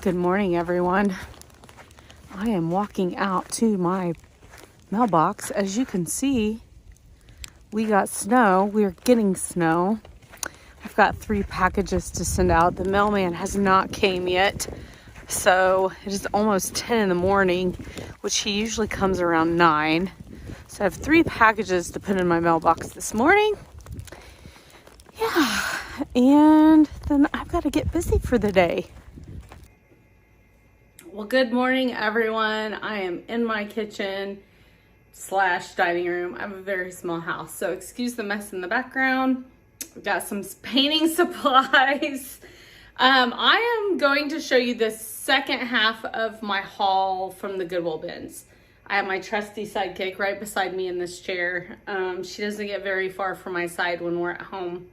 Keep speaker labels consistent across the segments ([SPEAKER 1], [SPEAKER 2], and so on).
[SPEAKER 1] Good morning, everyone. I am walking out to my mailbox. As you can see, we got snow. We're getting snow. I've got 3 packages to send out. The mailman has not came yet. So it is almost 10 in the morning, which he usually comes around 9. So I have 3 packages to put in my mailbox this morning. Yeah, and then I've got to get busy for the day. Well, good morning, everyone. I am in my kitchen / dining room. I have a very small house, so excuse the mess in the background. I've got some painting supplies. I am going to show you the second half of my haul from the Goodwill Bins. I have my trusty sidekick right beside me in this chair. She doesn't get very far from my side when we're at home.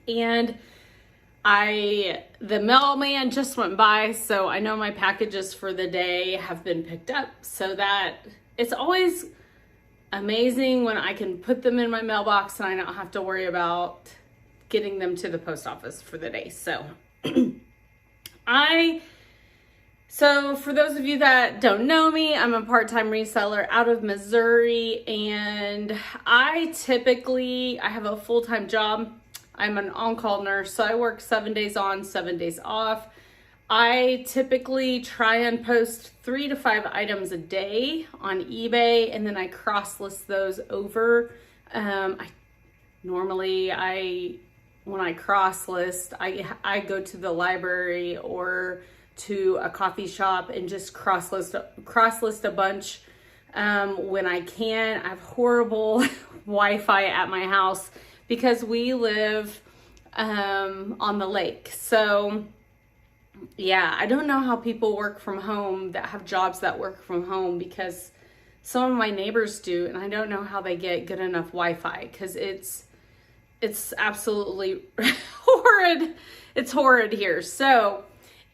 [SPEAKER 1] And the mailman just went by, so I know my packages for the day have been picked up, so that it's always amazing when I can put them in my mailbox and I don't have to worry about getting them to the post office for the day. So So for those of you that don't know me, I'm a part-time reseller out of Missouri, and I have a full-time job. I'm an on-call nurse, so I work 7 days on, 7 days off. I typically try and post 3 to 5 items a day on eBay, and then I cross-list those over. When I cross-list, I go to the library or to a coffee shop and just cross-list a bunch when I can. I have horrible Wi-Fi at my house because we live on the lake. So yeah, I don't know how people work from home that have jobs that work from home, because some of my neighbors do, and I don't know how they get good enough Wi-Fi, because it's absolutely horrid. It's horrid here. So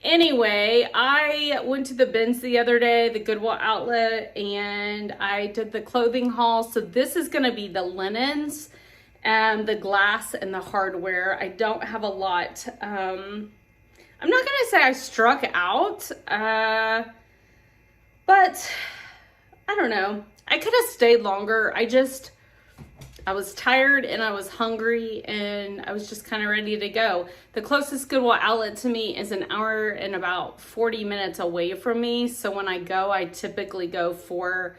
[SPEAKER 1] anyway, I went to the bins the other day, the Goodwill outlet, and I did the clothing haul. So this is going to be the linens and the glass and the hardware. I don't have a lot. I'm not going to say I struck out, but I don't know. I could have stayed longer. I was tired and I was hungry and I was just kind of ready to go. The closest Goodwill outlet to me is an hour and about 40 minutes away from me. So when I go, I typically go for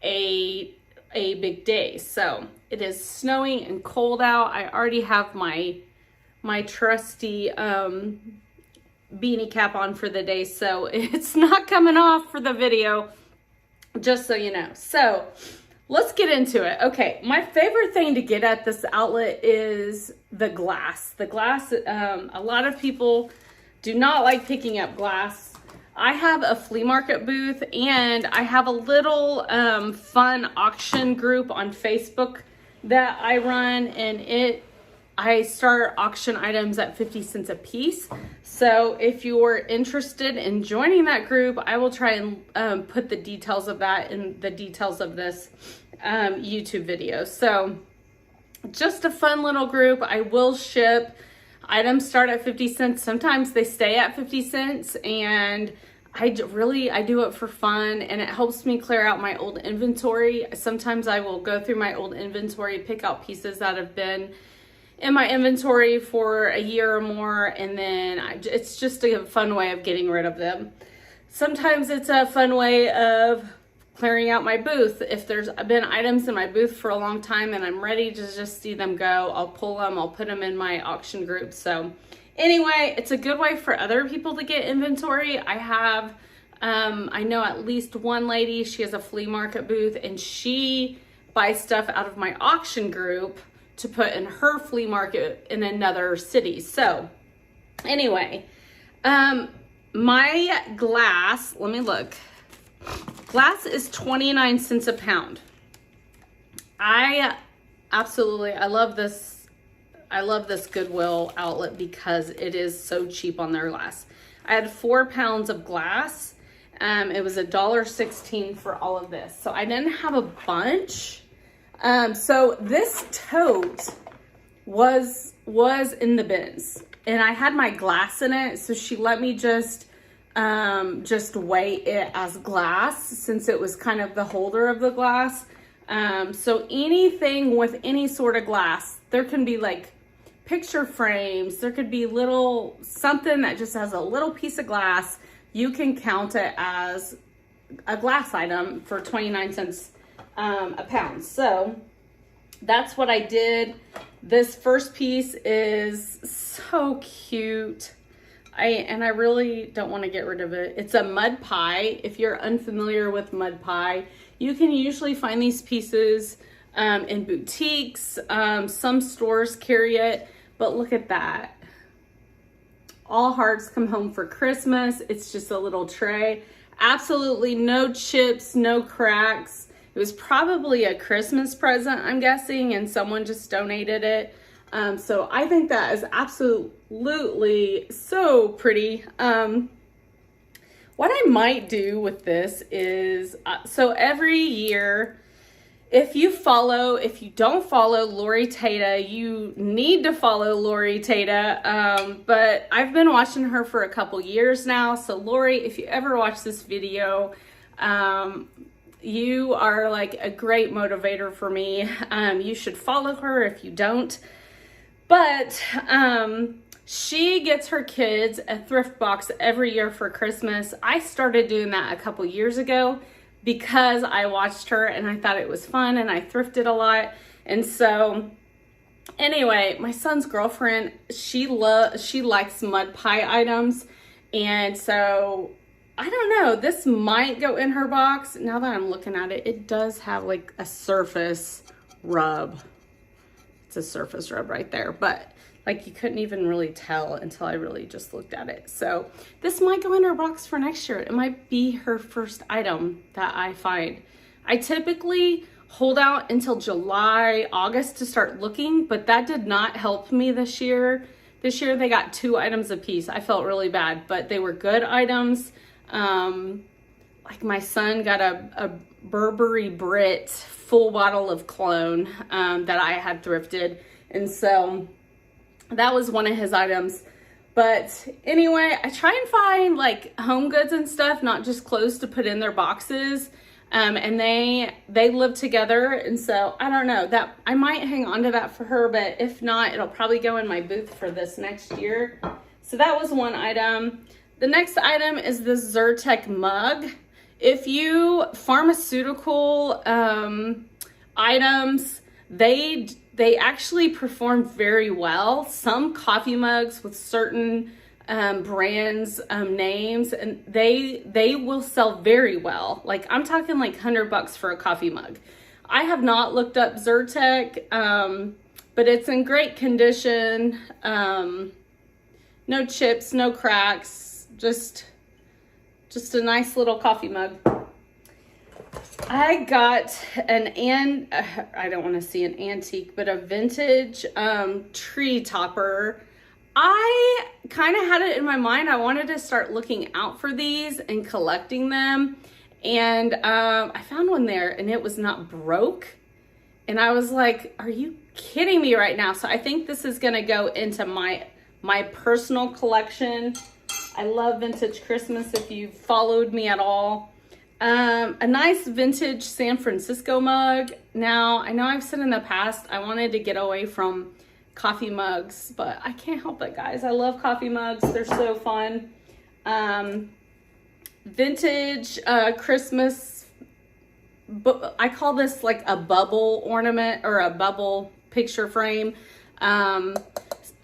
[SPEAKER 1] a big day. So it is snowing and cold out. I already have my trusty beanie cap on for the day, so it's not coming off for the video, just so you know. So let's get into it. Okay, my favorite thing to get at this outlet is the glass. The glass, a lot of people do not like picking up glass. I have a flea market booth, and I have a little fun auction group on Facebook that I run, and I start auction items at 50 cents a piece. So if you're interested in joining that group, I will try and put the details of that in the details of this YouTube video. So just a fun little group. I will ship. Items start at 50 cents. Sometimes they stay at 50 cents, and I do it for fun, and it helps me clear out my old inventory. Sometimes I will go through my old inventory, pick out pieces that have been in my inventory for a year or more, and then it's just a fun way of getting rid of them. Sometimes it's a fun way of clearing out my booth. If there's been items in my booth for a long time and I'm ready to just see them go, I'll pull them, I'll put them in my auction group. So anyway, it's a good way for other people to get inventory. I know at least one lady, she has a flea market booth, and she buys stuff out of my auction group to put in her flea market in another city. So anyway, my glass, let me look. Glass is 29 cents a pound. I love this. I love this Goodwill outlet because it is so cheap on their glass. I had 4 pounds of glass. It was $1.16 for all of this. So I didn't have a bunch. So this tote was in the bins, and I had my glass in it. So she let me just just weigh it as glass, since it was kind of the holder of the glass. So anything with any sort of glass, there can be like picture frames, there could be little something that just has a little piece of glass. You can count it as a glass item for 29 cents a pound. So that's what I did. This first piece is so cute. I really don't want to get rid of it. It's a mud pie. If you're unfamiliar with mud pie, you can usually find these pieces in boutiques. Some stores carry it, but look at that. All hearts come home for Christmas. It's just a little tray. Absolutely no chips, no cracks. It was probably a Christmas present, I'm guessing, and someone just donated it. So I think that is absolutely so pretty. What I might do with this is, so every year, if you don't follow Lori Tata, you need to follow Lori Tata. But I've been watching her for a couple years now. So Lori, if you ever watch this video, you are like a great motivator for me. You should follow her if you don't. But she gets her kids a thrift box every year for Christmas. I started doing that a couple years ago because I watched her and I thought it was fun, and I thrifted a lot. And so anyway, my son's girlfriend, she likes mud pie items. And so I don't know, this might go in her box. Now that I'm looking at it, it does have like a surface rub. It's a surface rub right there, but like you couldn't even really tell until I really just looked at it. So this might go in her box for next year. It might be her first item that I find. I typically hold out until July, August to start looking, but that did not help me this year. This year they got 2 items a piece. I felt really bad, but they were good items. Like my son got a Burberry Brit full bottle of cologne that I had thrifted. And so that was one of his items. But anyway, I try and find like home goods and stuff, not just clothes to put in their boxes. And they live together. And so I don't know, that I might hang on to that for her, but if not, it'll probably go in my booth for this next year. So that was one item. The next item is the Zyrtec mug. If you pharmaceutical items, they actually perform very well. Some coffee mugs with certain brands names, and they will sell very well. Like I'm talking like $100 for a coffee mug. I have not looked up Zyrtec, but it's in great condition. No chips, no cracks, just a nice little coffee mug. I got I don't want to see an antique, but a vintage tree topper. I kind of had it in my mind. I wanted to start looking out for these and collecting them. And I found one there and it was not broke. And I was like, are you kidding me right now? So I think this is going to go into my personal collection. I love vintage Christmas if you've followed me at all. A nice vintage San Francisco mug. Now, I know I've said in the past I wanted to get away from coffee mugs, but I can't help it, guys. I love coffee mugs. They're so fun. Vintage Christmas, I call this like a bubble ornament or a bubble picture frame.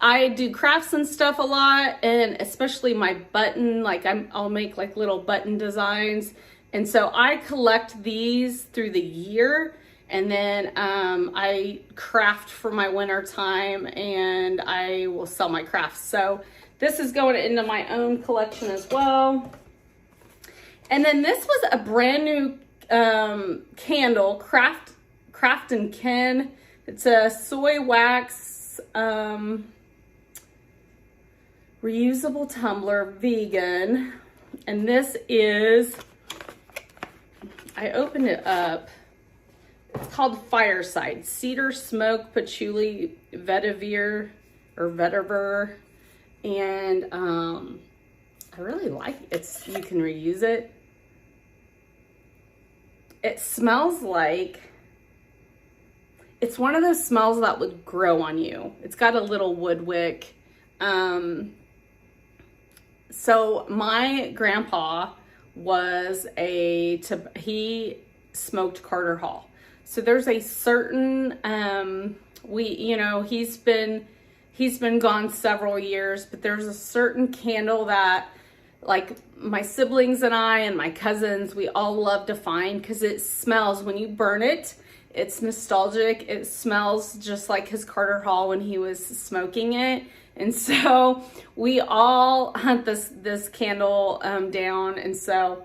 [SPEAKER 1] I do crafts and stuff a lot, and especially my button, like I'll make like little button designs. And so I collect these through the year, and then I craft for my winter time, and I will sell my crafts. So this is going into my own collection as well. And then this was a brand new candle, Craft and Ken. It's a soy wax reusable tumbler, vegan. And this is, I opened it up. It's called Fireside. Cedar smoke, patchouli, vetiver. And I really like it. You can reuse it. It smells like, it's one of those smells that would grow on you. It's got a little wood wick. So my grandpa was he smoked Carter Hall. So there's a certain, he's been gone several years, but there's a certain candle that like my siblings and I and my cousins, we all love to find because it smells, when you burn it, it's nostalgic. It smells just like his Carter Hall when he was smoking it. And so we all hunt this candle down. And so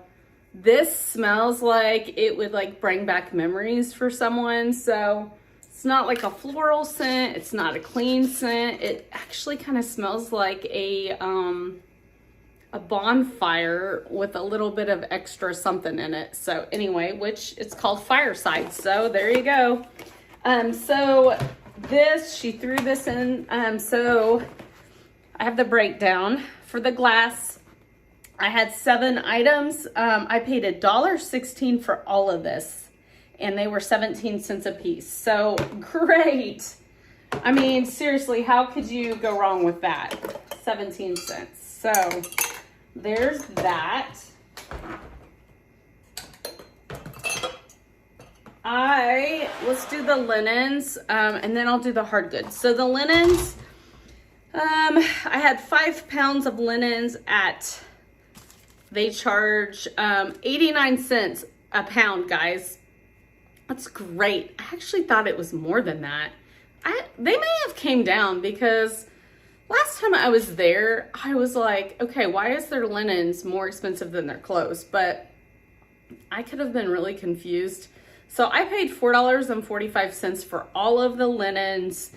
[SPEAKER 1] this smells like it would like bring back memories for someone. So it's not like a floral scent. It's not a clean scent. It actually kind of smells like a bonfire with a little bit of extra something in it. So anyway, which it's called Fireside. So there you go. So she threw this in. So I have the breakdown for the glass. I had 7 items. I paid $1.16 for all of this, and they were 17 cents a piece. So great. I mean, seriously, how could you go wrong with that? 17 cents. So there's that. Let's do the linens, and then I'll do the hard goods. So the linens, I had 5 pounds of linens they charge 89 cents a pound, guys. That's great. I actually thought it was more than that. They may have came down because last time I was there, I was like, okay, why is their linens more expensive than their clothes? But I could have been really confused. So I paid $4.45 for all of the linens.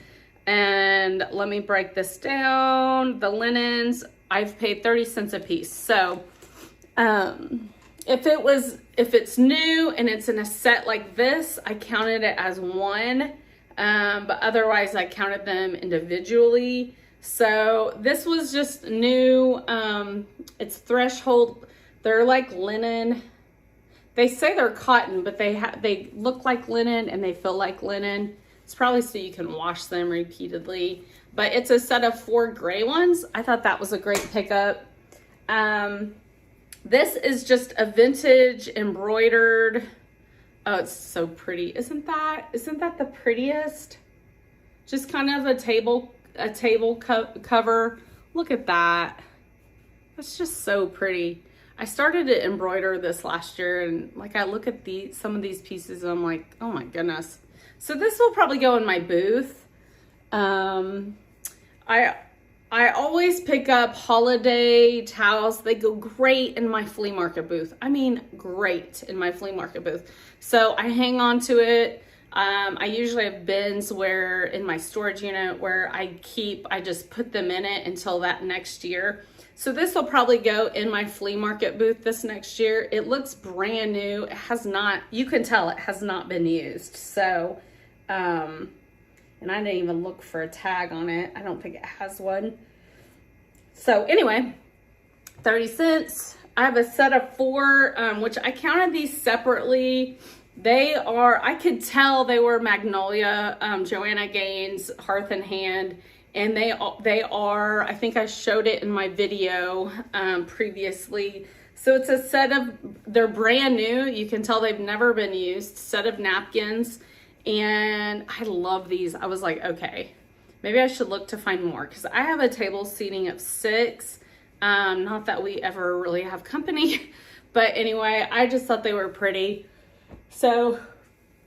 [SPEAKER 1] And let me break this down. The linens, I've paid 30 cents a piece. So if it's new and it's in a set like this, I counted it as one. But otherwise I counted them individually. So this was just new. It's threshold. They're like linen. They say they're cotton, but they look like linen and they feel like linen. It's probably so you can wash them repeatedly. But it's a set of 4 gray ones. I thought that was a great pickup. This is just a vintage embroidered. Oh, it's so pretty. Isn't that the prettiest? Just kind of a table cover. Look at that. That's just so pretty. I started to embroider this last year, and like I look at some of these pieces and I'm like, oh my goodness. So this will probably go in my booth. I always pick up holiday towels. They go great in my flea market booth. I mean, great in my flea market booth. So I hang on to it. I usually have bins in my storage unit where I just put them in it until that next year. So this will probably go in my flea market booth this next year. It looks brand new. It has not, you can tell it has not been used. So, and I didn't even look for a tag on it. I don't think it has one. So anyway, 30 cents. I have a set of 4, which I counted these separately. I could tell they were Magnolia, Joanna Gaines, Hearth and Hand. And they are, I think I showed it in my video previously. So it's a set of, they're brand new. You can tell they've never been used, set of napkins. And I love these. I was like, okay, maybe I should look to find more because I have a table seating of 6. Not that we ever really have company, but anyway, I just thought they were pretty. So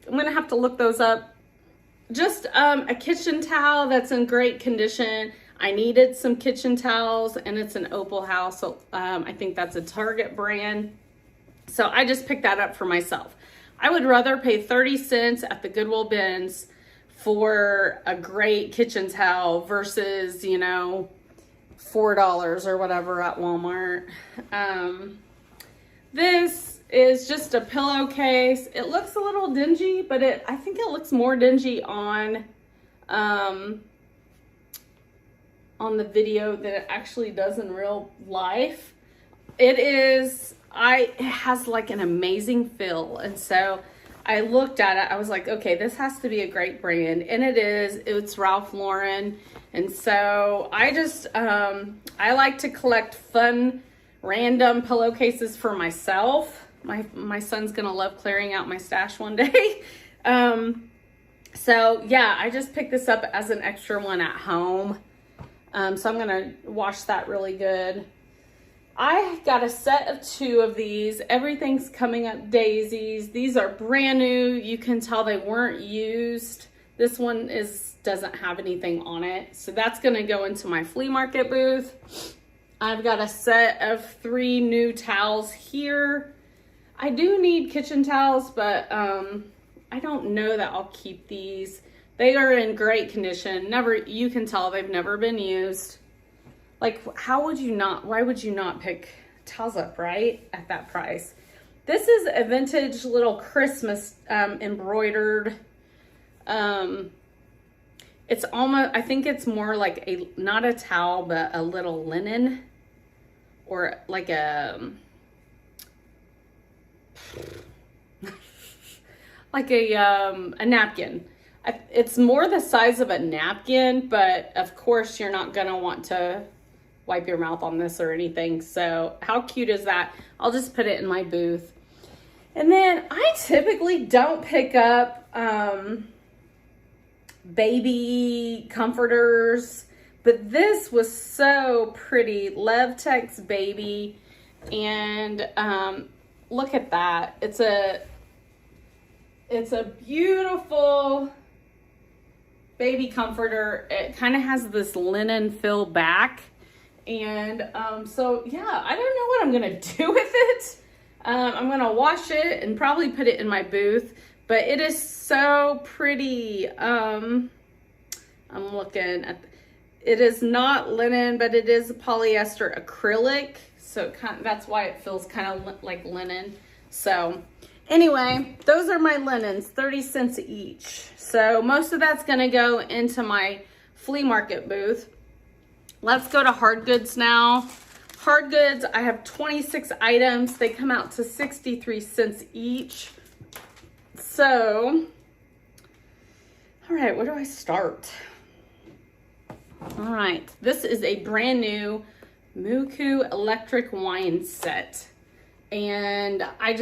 [SPEAKER 1] I'm gonna have to look those up. Just a kitchen towel that's in great condition. I needed some kitchen towels and it's an Opal House. So I think that's a Target brand. So I just picked that up for myself. I would rather pay 30 cents at the Goodwill Bins for a great kitchen towel versus, $4 or whatever at Walmart. This is just a pillowcase. It looks a little dingy, but I think it looks more dingy on the video than it actually does in real life. it has like an amazing feel. And so I looked at it, I was like, okay, this has to be a great brand. And it's Ralph Lauren. And so I just, I like to collect fun, random pillowcases for myself. My son's gonna love clearing out my stash one day. So yeah, I just picked this up as an extra one at home. So I'm gonna wash that really good. I got a set of 2 of these. Everything's coming up daisies. These are brand new. You can tell they weren't used. This one doesn't have anything on it. So that's gonna go into my flea market booth. I've got a set of 3 new towels here. I do need kitchen towels, but I don't know that I'll keep these. They are in great condition. You can tell they've never been used. Like, why would you not pick towels up, right? At that price. This is a vintage little Christmas embroidered. It's almost, I think it's more like not a towel, but a little linen, or like a napkin. It's more the size of a napkin, but of course you're not gonna want to wipe your mouth on this or anything. So how cute is that? I'll just put it in my booth. And then I typically don't pick up baby comforters, but this was so pretty. Levtex baby. And look at that. It's a beautiful baby comforter. It kind of has this linen fill back. And so yeah, I don't know what I'm gonna do with it. I'm gonna wash it and probably put it in my booth, but it is so pretty. I'm looking at, it is not linen, but it is polyester acrylic. So that's why it feels kind of like linen. So anyway, those are my linens, 30 cents each. So most of that's gonna go into my flea market booth. Let's go to Hardgoods now. Hardgoods, I have 26 items. They come out to 63 cents each. So, all right, where do I start? All right, this is a brand new Muku electric wine set. And I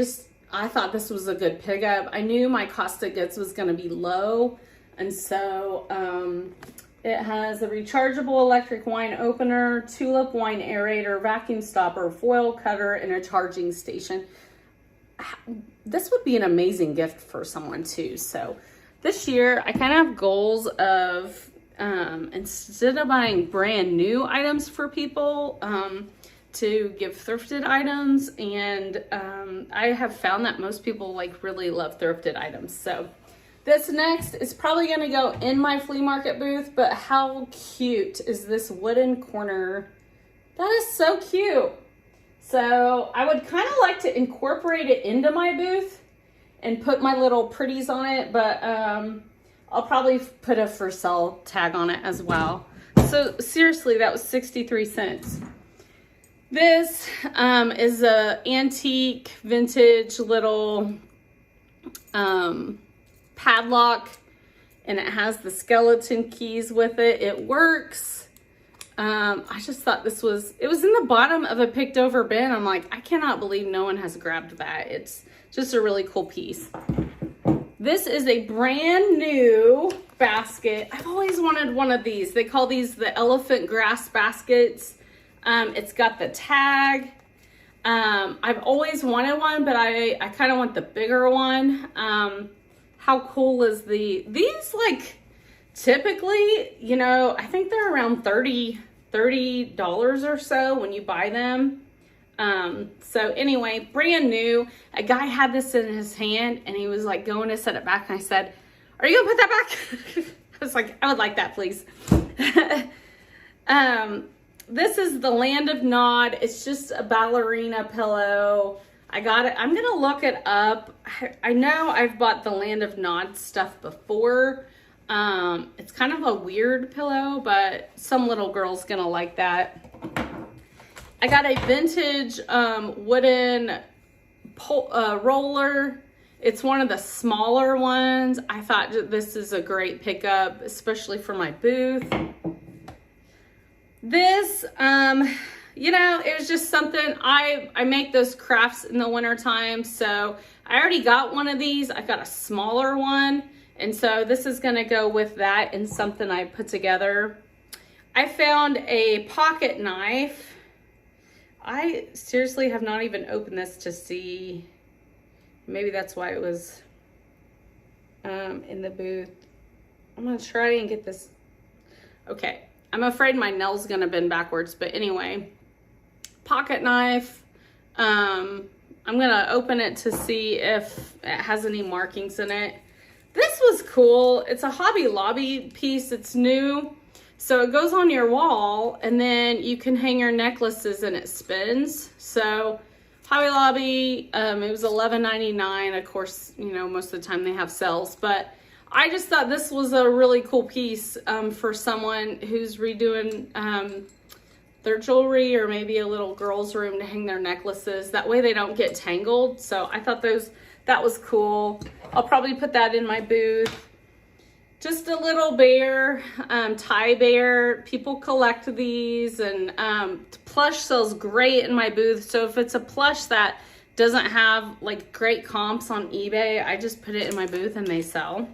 [SPEAKER 1] thought this was a good pickup. I knew my cost of goods was gonna be low. And so, it has a rechargeable electric wine opener, tulip wine aerator, vacuum stopper, foil cutter, and a charging station. This would be an amazing gift for someone too. So this year I kind of have goals of, instead of buying brand new items for people, to give thrifted items. And I have found that most people really love thrifted items. So this next is probably going to go in my flea market booth, but how cute is this wooden corner? That is so cute. So I would kind of like to incorporate it into my booth and put my little pretties on it, but I'll probably put a for sale tag on it as well. So seriously, that was 63 cents. This is a antique vintage little padlock, and it has the skeleton keys with it. It works. I just thought it was in the bottom of a picked over bin. I'm like, I cannot believe no one has grabbed that. It's just a really cool piece. This is a brand new basket. I've always wanted one of these. They call these the elephant grass baskets. It's got the tag. I've always wanted one, but I kind of want the bigger one. How cool is these typically, I think they're around $30 or so when you buy them. So anyway, brand new. A guy had this in his hand and he was going to set it back. And I said, are you gonna put that back? I was like, I would like that, please. This is the Land of Nod. It's just a ballerina pillow. I got it. I'm gonna look it up. I know I've bought the Land of Nod stuff before. It's kind of a weird pillow, but some little girl's gonna like that. I got a vintage wooden roller. It's one of the smaller ones. I thought this is a great pickup, especially for my booth. This, you know, it was just something, I make those crafts in the winter time. So I already got one of these. I got a smaller one. And so this is gonna go with that and something I put together. I found a pocket knife. I seriously have not even opened this to see. Maybe that's why it was in the booth. I'm gonna try and get this. Okay, I'm afraid my nail's gonna bend backwards, but anyway, pocket knife. I'm gonna open it to see if it has any markings in it. This was cool. It's a Hobby Lobby piece. It's new. So it goes on your wall and then you can hang your necklaces and it spins. So Hobby Lobby, it was $11.99. Of course, you know, most of the time they have sales, but I just thought this was a really cool piece for someone who's redoing their jewelry, or maybe a little girl's room to hang their necklaces. That way they don't get tangled. So I thought that was cool. I'll probably put that in my booth. Just a little bear, tie bear. People collect these, and plush sells great in my booth. So if it's a plush that doesn't have like great comps on eBay, I just put it in my booth and they sell.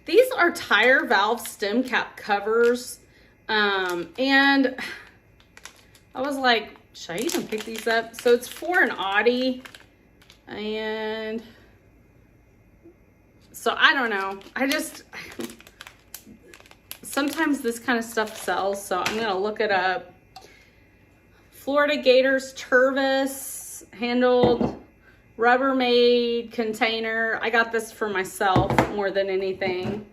[SPEAKER 1] These are tire valve stem cap covers. And I was like, should I even pick these up? So it's for an Audi, and so I don't know. Sometimes this kind of stuff sells, so I'm gonna look it up. Florida Gators Tervis handled Rubbermaid container. I got this for myself more than anything.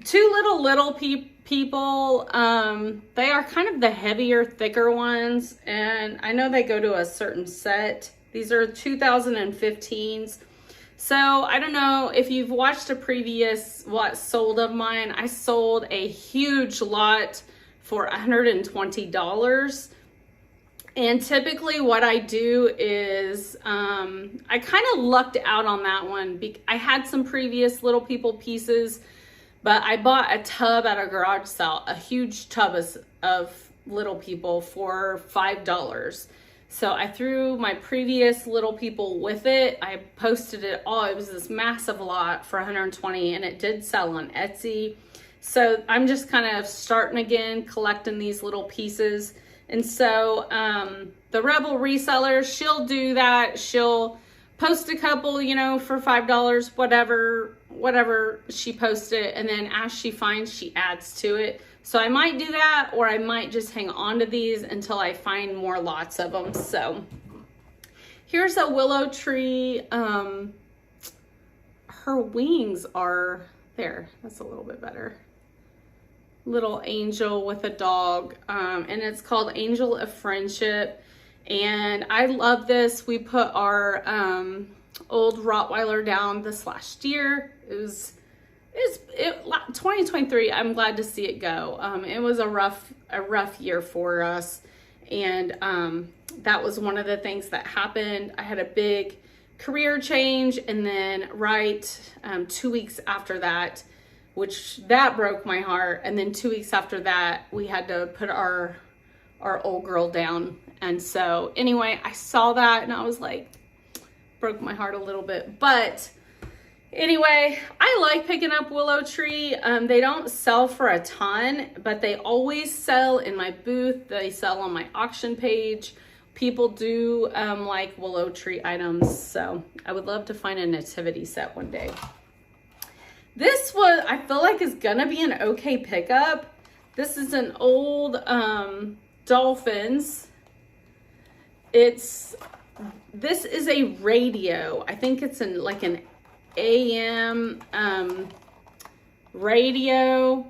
[SPEAKER 1] Two little people. They are kind of the heavier, thicker ones, and I know they go to a certain set. These are 2015s. So I don't know if you've watched a previous what sold of mine. I sold a huge lot for $120. And typically what I do is I kind of lucked out on that one. I had some previous Little People pieces, but I bought a tub at a garage sale, a huge tub of Little People for $5. So I threw my previous Little People with it. I posted it all. It was this massive lot for $120, and it did sell on Etsy. So I'm just kind of starting again, collecting these little pieces. And so the Rebel reseller, she'll do that. She'll post a couple, you know, for $5, whatever she posted, and then as she finds, she adds to it. So I might do that, or I might just hang on to these until I find more lots of them. So here's a willow tree. Her wings are there. That's a little bit better. Little angel with a dog, and it's called Angel of Friendship. And I love this. We put our old Rottweiler down this last year. It was 2023. I'm glad to see it go. It was a rough year for us, and that was one of the things that happened. I had a big career change, and then 2 weeks after that, which that broke my heart, and then 2 weeks after that, we had to put our old girl down. And so anyway, I saw that and I was like, broke my heart a little bit. But anyway, I like picking up willow tree. They don't sell for a ton, but they always sell in my booth. They sell on my auction page. People do like willow tree items. So I would love to find a nativity set one day. This one, I feel like is gonna be an okay pickup. This is an old Dolphins. This is a radio. I think it's like an AM radio,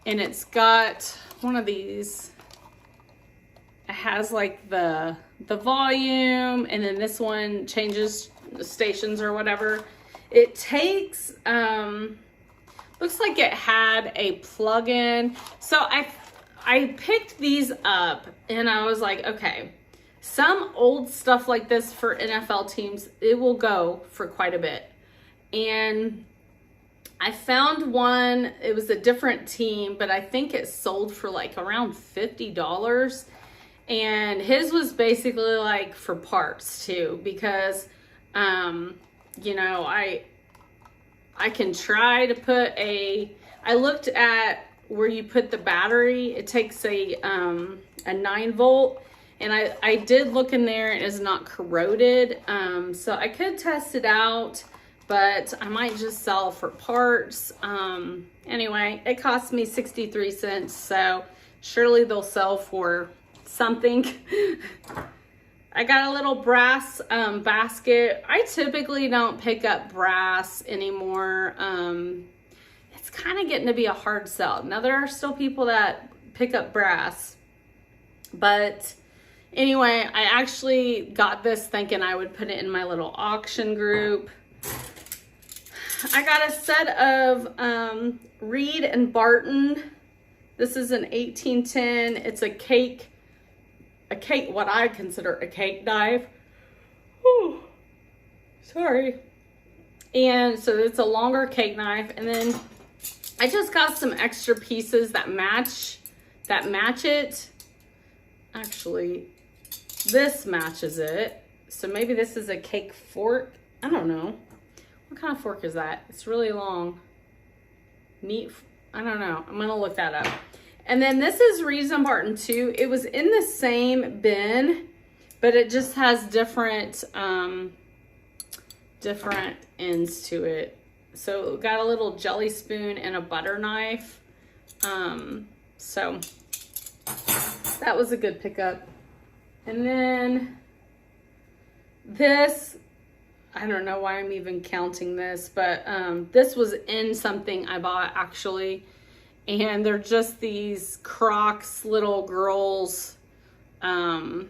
[SPEAKER 1] and it's got one of these. It has like the volume, and then this one changes stations or whatever. It takes looks like it had a plug-in. So I picked these up and I was like, okay, some old stuff like this for NFL teams, it will go for quite a bit. And I found one, it was a different team, but I think it sold for like around $50. And his was basically like for parts too, because, you know, I can try to put I looked at where you put the battery. It takes a 9-volt, and I did look in there, and it's not corroded. So I could test it out, but I might just sell for parts. Anyway, it cost me 63 cents, so surely they'll sell for something. I got a little brass basket. I typically don't pick up brass anymore. It's kind of getting to be a hard sell. Now, there are still people that pick up brass, but anyway, I actually got this thinking I would put it in my little auction group. I got a set of Reed and Barton. This is an 1810. It's a cake, what I consider a cake knife. Whew, sorry. And so it's a longer cake knife. And then I just got some extra pieces that match it. Actually, this matches it. So maybe this is a cake fork. I don't know. What kind of fork is that? It's really long. Meat, I don't know. I'm gonna look that up. And then this is Reed and Barton too. It was in the same bin, but it just has different ends to it. So it got a little jelly spoon and a butter knife. So that was a good pickup. And then this, I don't know why I'm even counting this, but this was in something I bought actually. And they're just these Crocs little girls. Yeah.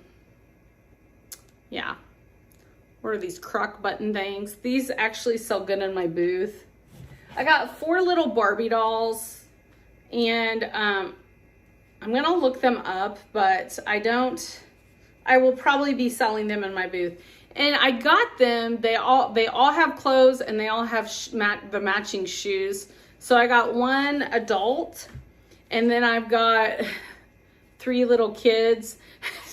[SPEAKER 1] What are these Croc button things? These actually sell good in my booth. I got 4 little Barbie dolls. And I'm going to look them up, but I will probably be selling them in my booth. And I got them, they all have clothes and they all have the matching shoes. So I got 1 adult, and then I've got 3 little kids.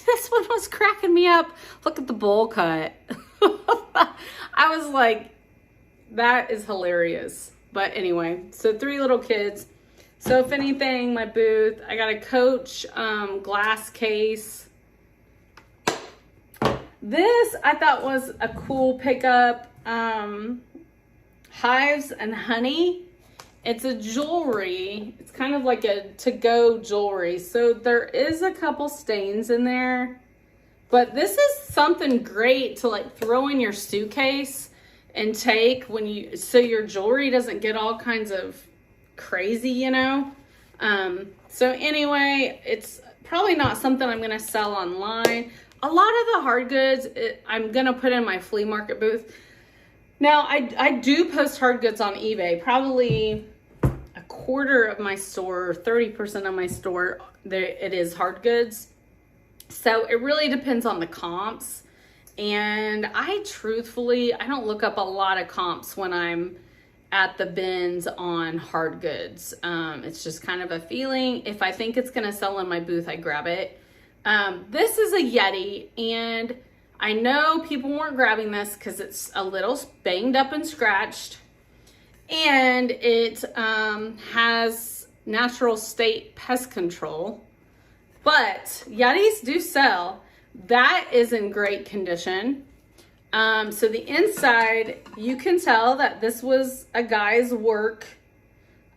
[SPEAKER 1] This one was cracking me up. Look at the bowl cut. I was like, that is hilarious. But anyway, so 3 little kids. So if anything, my booth, I got a Coach glass case. This I thought was a cool pickup. Hives and Honey. It's a jewelry. It's kind of like a to-go jewelry. So there is a couple stains in there. But this is something great to like throw in your suitcase and take when so your jewelry doesn't get all kinds of crazy, you know? So anyway, it's probably not something I'm gonna sell online. A lot of the hard goods, I'm gonna put in my flea market booth. Now, I do post hard goods on eBay. Probably a quarter of my store, 30% of my store, it is hard goods. So it really depends on the comps. And I don't look up a lot of comps when I'm at the bins on hard goods. It's just kind of a feeling. If I think it's gonna sell in my booth, I grab it. This is a Yeti, and I know people weren't grabbing this because it's a little banged up and scratched, and it has natural state pest control, but Yetis do sell. That is in great condition. So the inside, you can tell that this was a guy's work.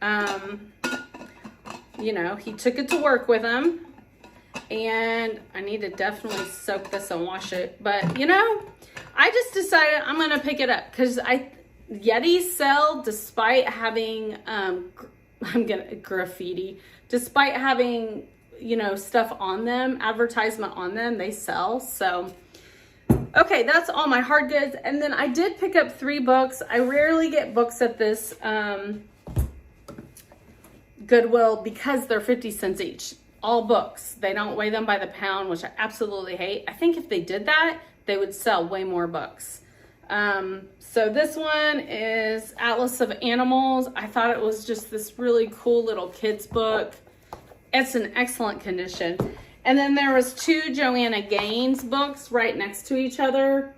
[SPEAKER 1] You know, he took it to work with him. And I need to definitely soak this and wash it. But, you know, I just decided I'm going to pick it up because Yetis sell despite having, graffiti. Despite having, you know, stuff on them, advertisement on them, they sell. So, okay, that's all my hard goods. And then I did pick up 3 books. I rarely get books at this Goodwill because they're 50 cents each. all books. They don't weigh them by the pound, which I absolutely hate. I think if they did that, they would sell way more books. So this one is Atlas of Animals. I thought it was just this really cool little kids book. It's in excellent condition. And then there was 2 Joanna Gaines books right next to each other.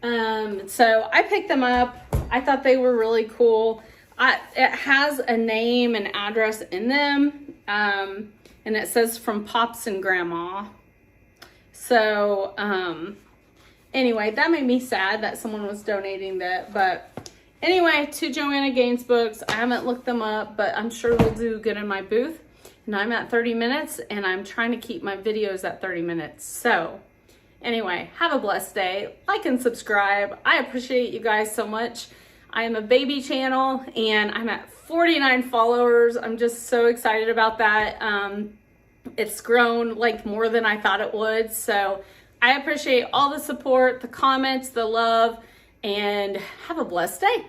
[SPEAKER 1] So I picked them up. I thought they were really cool. It has a name and address in them. And it says from Pops and Grandma. So, anyway, that made me sad that someone was donating that. But anyway, 2 Joanna Gaines books. I haven't looked them up, but I'm sure they'll do good in my booth. And I'm at 30 minutes, and I'm trying to keep my videos at 30 minutes. So anyway, have a blessed day. Like and subscribe. I appreciate you guys so much. I am a baby channel, and I'm at 49 followers. I'm just so excited about that. It's grown like more than I thought it would. So I appreciate all the support, the comments, the love, and have a blessed day.